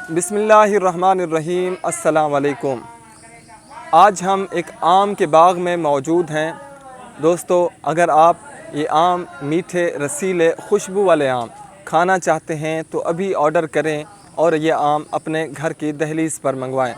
बिस्मिल्लाहिर्रहमानिर्रहीम। अस्सलाम वालेकुम। आज हम एक आम के बाग में मौजूद हैं। दोस्तों, अगर आप ये आम मीठे रसीले खुशबू वाले आम खाना चाहते हैं तो अभी ऑर्डर करें और ये आम अपने घर की दहलीज़ पर मंगवाएं।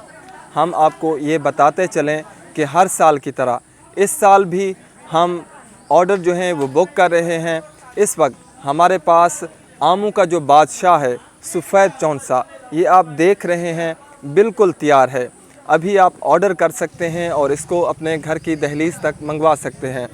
हम आपको ये बताते चलें कि हर साल की तरह इस साल भी हम ऑर्डर जो हैं वो बुक कर रहे हैं। इस वक्त हमारे पास आमों का जो बादशाह है सफ़ेद चौंसा, ये आप देख रहे हैं, बिल्कुल तैयार है। अभी आप ऑर्डर कर सकते हैं और इसको अपने घर की दहलीज़ तक मंगवा सकते हैं।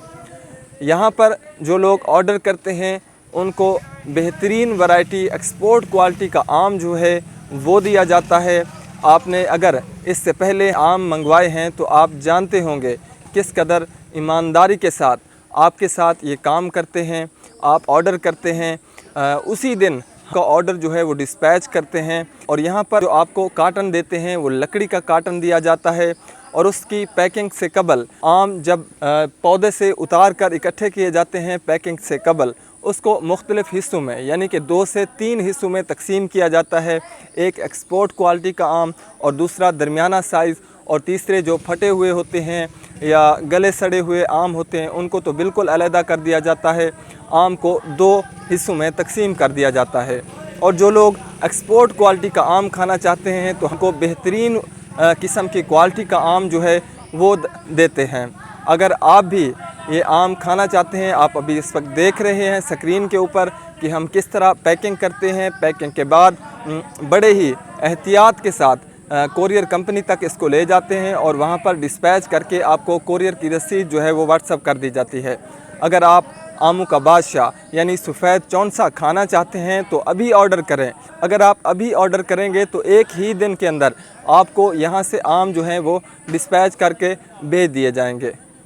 यहाँ पर जो लोग ऑर्डर करते हैं उनको बेहतरीन वैरायटी एक्सपोर्ट क्वालिटी का आम जो है वो दिया जाता है। आपने अगर इससे पहले आम मंगवाए हैं तो आप जानते होंगे किस कदर ईमानदारी के साथ आपके साथ ये काम करते हैं। आप ऑर्डर करते हैं, उसी दिन का ऑर्डर जो है वो डिस्पैच करते हैं और यहाँ पर जो आपको कार्टन देते हैं वो लकड़ी का कार्टन दिया जाता है। और उसकी पैकिंग से कबल आम जब पौधे से उतार कर इकट्ठे किए जाते हैं, पैकिंग से कबल उसको मुख्तलिफ़ हिस्सों में यानी कि 2 से 3 हिस्सों में तकसीम किया जाता है। एक एक्सपोर्ट क्वालिटी का आम और दूसरा दरमियाना साइज़ और तीसरे जो फटे हुए होते हैं या गले सड़े हुए आम होते हैं उनको तो बिल्कुल अलहदा कर दिया जाता है। आम को 2 हिस्सों में तकसीम कर दिया जाता है। और जो लोग एक्सपोर्ट क्वालिटी का आम खाना चाहते हैं तो हमको बेहतरीन किस्म की क्वालिटी का आम जो है वो देते हैं। अगर आप भी ये आम खाना चाहते हैं, आप अभी इस वक्त देख रहे हैं स्क्रीन के ऊपर कि हम किस तरह पैकिंग करते हैं। पैकिंग के बाद बड़े ही एहतियात के साथ कोरियर कंपनी तक इसको ले जाते हैं और वहाँ पर डिस्पैच करके आपको कोरियर की रसीद जो है वो व्हाट्सअप कर दी जाती है। अगर आप आमों का बादशाह यानी सफ़ेद चौंसा खाना चाहते हैं तो अभी ऑर्डर करें। अगर आप अभी ऑर्डर करेंगे तो एक ही दिन के अंदर आपको यहाँ से आम जो हैं वो डिस्पैच करके भेज दिए जाएंगे।